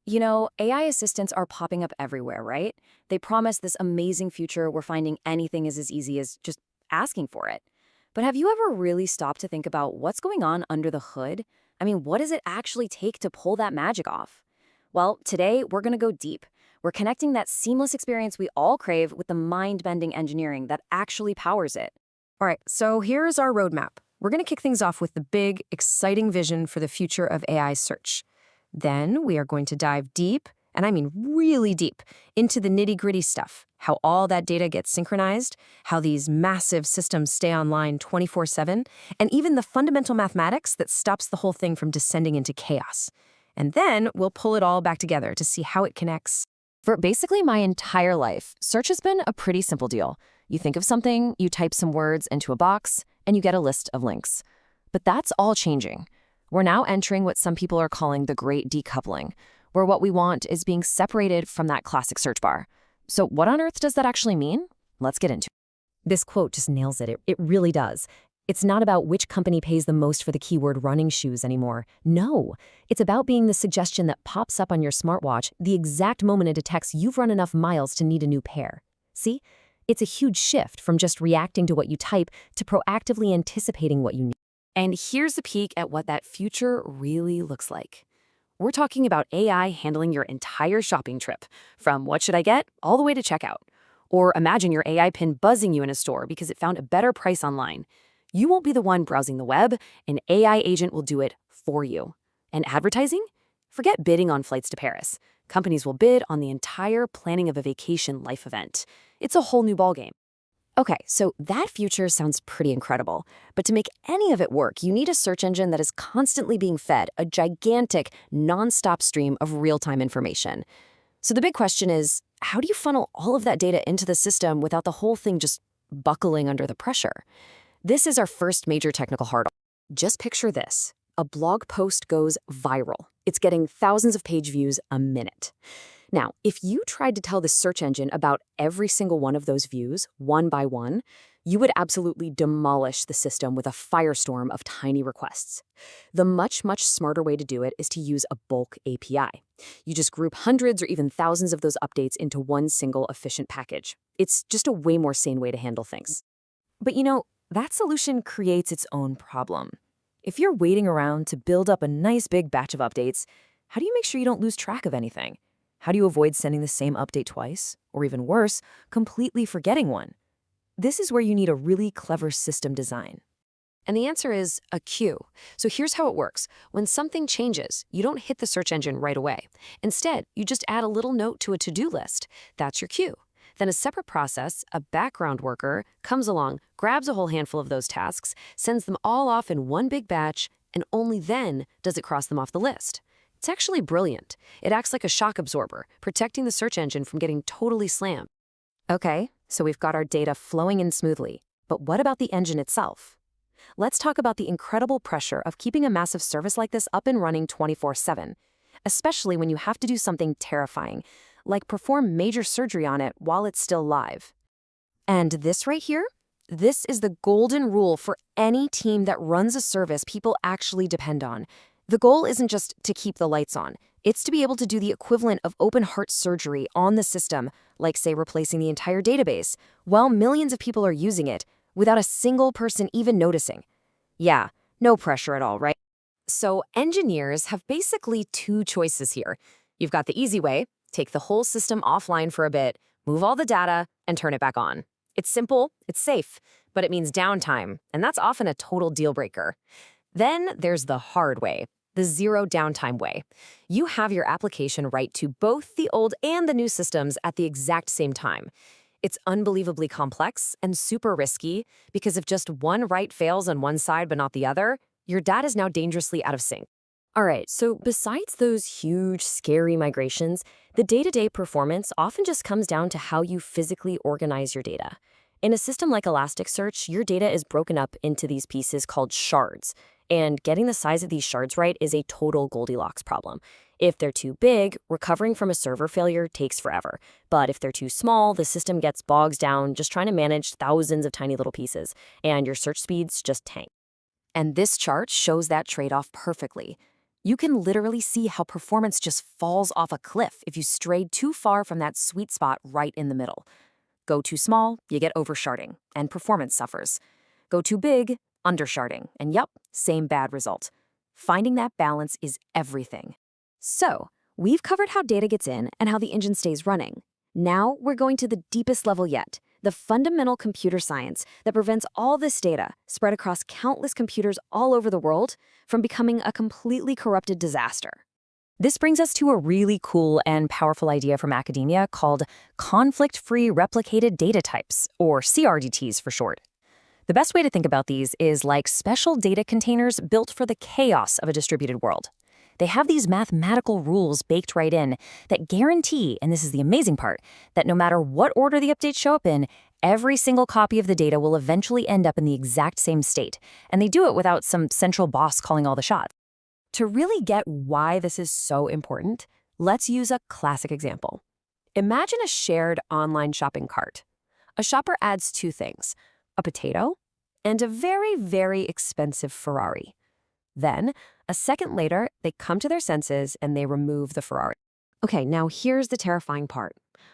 AI assistants are popping up everywhere, right? They promise this amazing future where finding anything is as easy as just asking for it. But have you ever really stopped to think about what's going on under the hood? I mean, what does it actually take to pull that magic off? Well, today we're going to go deep. We're connecting that seamless experience we all crave with the mind-bending engineering that actually powers it. All right, so here's our roadmap. We're going to kick things off with the big, exciting vision for the future of AI search. Then we are going to dive deep, and I mean really deep, into the nitty-gritty stuff, how all that data gets synchronized, how these massive systems stay online 24/7, and even the fundamental mathematics that stops the whole thing from descending into chaos. And then we'll pull it all back together to see how it connects. For basically my entire life, search has been a pretty simple deal. You think of something, you type some words into a box, and you get a list of links. But that's all changing. We're now entering what some people are calling the great decoupling, where what we want is being separated from that classic search bar. So what on earth does that actually mean? Let's get into it. This quote just nails it. It really does. It's not about which company pays the most for the keyword running shoes anymore. No, it's about being the suggestion that pops up on your smartwatch the exact moment it detects you've run enough miles to need a new pair. See? It's a huge shift from just reacting to what you type to proactively anticipating what you need. And here's a peek at what that future really looks like. We're talking about AI handling your entire shopping trip, from what should I get all the way to checkout. Or imagine your AI pin buzzing you in a store because it found a better price online. You won't be the one browsing the web, an AI agent will do it for you. And advertising? Forget bidding on flights to Paris. Companies will bid on the entire planning of a vacation life event. It's a whole new ballgame. Okay, so that future sounds pretty incredible. But to make any of it work, you need a search engine that is constantly being fed a gigantic, non-stop stream of real-time information. So the big question is, how do you funnel all of that data into the system without the whole thing just buckling under the pressure? This is our first major technical hurdle. Just picture this. A blog post goes viral. It's getting thousands of page views a minute. Now, if you tried to tell the search engine about every single one of those views, one by one, you would absolutely demolish the system with a firestorm of tiny requests. The much, much smarter way to do it is to use a bulk API. You just group hundreds or even thousands of those updates into one single efficient package. It's just a way more sane way to handle things. But that solution creates its own problem. If you're waiting around to build up a nice big batch of updates, how do you make sure you don't lose track of anything? How do you avoid sending the same update twice? Or even worse, completely forgetting one? This is where you need a really clever system design. And the answer is a queue. So here's how it works. When something changes, you don't hit the search engine right away. Instead, you just add a little note to a to-do list. That's your queue. Then a separate process, a background worker, comes along, grabs a whole handful of those tasks, sends them all off in one big batch, and only then does it cross them off the list. It's actually brilliant. It acts like a shock absorber, protecting the search engine from getting totally slammed. Okay, so we've got our data flowing in smoothly. But what about the engine itself? Let's talk about the incredible pressure of keeping a massive service like this up and running 24/7, especially when you have to do something terrifying, like perform major surgery on it while it's still live. And this right here? This is the golden rule for any team that runs a service people actually depend on. The goal isn't just to keep the lights on. It's to be able to do the equivalent of open heart surgery on the system, like say replacing the entire database, while millions of people are using it, without a single person even noticing. Yeah, no pressure at all, right? So engineers have basically two choices here. You've got the easy way, take the whole system offline for a bit, move all the data, and turn it back on. It's simple, it's safe, but it means downtime, and that's often a total deal breaker. Then there's the hard way, the zero downtime way. You have your application write to both the old and the new systems at the exact same time. It's unbelievably complex and super risky because if just one write fails on one side but not the other, your data is now dangerously out of sync. All right, so besides those huge, scary migrations, the day-to-day performance often just comes down to how you physically organize your data. In a system like Elasticsearch, your data is broken up into these pieces called shards, and getting the size of these shards right is a total Goldilocks problem. If they're too big, recovering from a server failure takes forever. But if they're too small, the system gets bogged down just trying to manage thousands of tiny little pieces, and your search speeds just tank. And this chart shows that trade-off perfectly. You can literally see how performance just falls off a cliff if you strayed too far from that sweet spot right in the middle. Go too small, you get oversharding, and performance suffers. Go too big, undersharding, and yup, same bad result. Finding that balance is everything. So, we've covered how data gets in and how the engine stays running. Now we're going to the deepest level yet, the fundamental computer science that prevents all this data, spread across countless computers all over the world, from becoming a completely corrupted disaster. This brings us to a really cool and powerful idea from academia called conflict-free replicated data types, or CRDTs for short. The best way to think about these is like special data containers built for the chaos of a distributed world. They have these mathematical rules baked right in that guarantee, and this is the amazing part, that no matter what order the updates show up in, every single copy of the data will eventually end up in the exact same state, and they do it without some central boss calling all the shots. To really get why this is so important, let's use a classic example. Imagine a shared online shopping cart. A shopper adds two things, a potato and a very, very expensive Ferrari. Then, a second later, they come to their senses and they remove the Ferrari. Okay, now here's the terrifying part.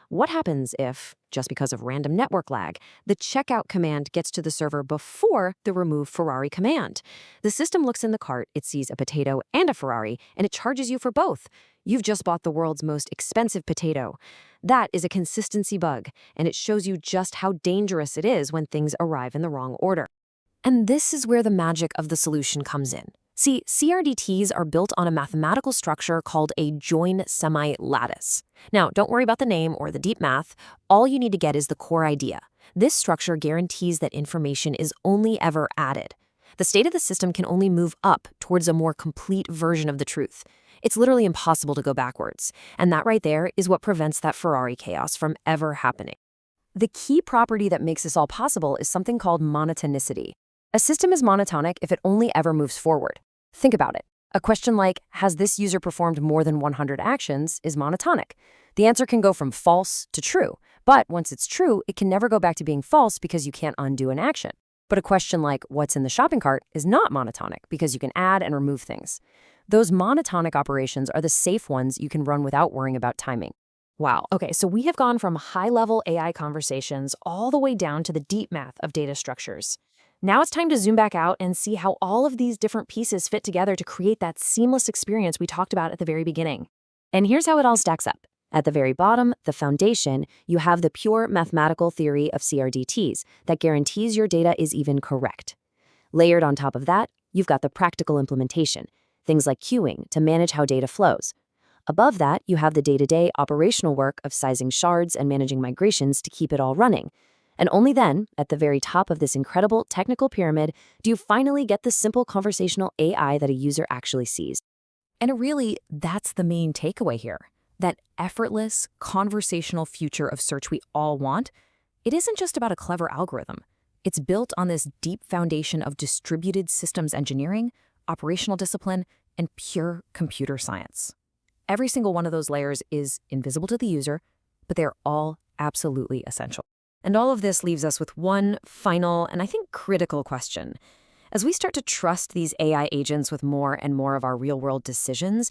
What happens if, just because of random network lag, the checkout command gets to the server before the remove Ferrari command? The system looks in the cart, it sees a potato and a Ferrari, and it charges you for both. You've just bought the world's most expensive potato. That is a consistency bug, and it shows you just how dangerous it is when things arrive in the wrong order. And this is where the magic of the solution comes in. See, CRDTs are built on a mathematical structure called a join semi-lattice. Now, don't worry about the name or the deep math. All you need to get is the core idea. This structure guarantees that information is only ever added. The state of the system can only move up towards a more complete version of the truth. It's literally impossible to go backwards. And that right there is what prevents that Ferrari chaos from ever happening. The key property that makes this all possible is something called monotonicity. A system is monotonic if it only ever moves forward. Think about it. A question like, has this user performed more than 100 actions, is monotonic. The answer can go from false to true, but once it's true, it can never go back to being false because you can't undo an action. But a question like, what's in the shopping cart, is not monotonic because you can add and remove things. Those monotonic operations are the safe ones you can run without worrying about timing. Wow, okay, so we have gone from high-level AI conversations all the way down to the deep math of data structures. Now it's time to zoom back out and see how all of these different pieces fit together to create that seamless experience we talked about at the very beginning. And here's how it all stacks up. At the very bottom, the foundation, you have the pure mathematical theory of CRDTs that guarantees your data is even correct. Layered on top of that, you've got the practical implementation, things like queuing to manage how data flows. Above that, you have the day-to-day operational work of sizing shards and managing migrations to keep it all running. And only then, at the very top of this incredible technical pyramid, do you finally get the simple conversational AI that a user actually sees. And really, that's the main takeaway here. That effortless, conversational future of search we all want, it isn't just about a clever algorithm. It's built on this deep foundation of distributed systems engineering, operational discipline, and pure computer science. Every single one of those layers is invisible to the user, but they're all absolutely essential. And all of this leaves us with one final and I think critical question. As we start to trust these AI agents with more and more of our real-world decisions,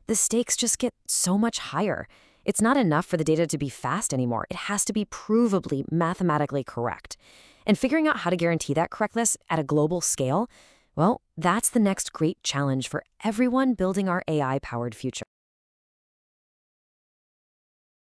the stakes just get so much higher. It's not enough for the data to be fast anymore. It has to be provably mathematically correct. And figuring out how to guarantee that correctness at a global scale, well, that's the next great challenge for everyone building our AI-powered future.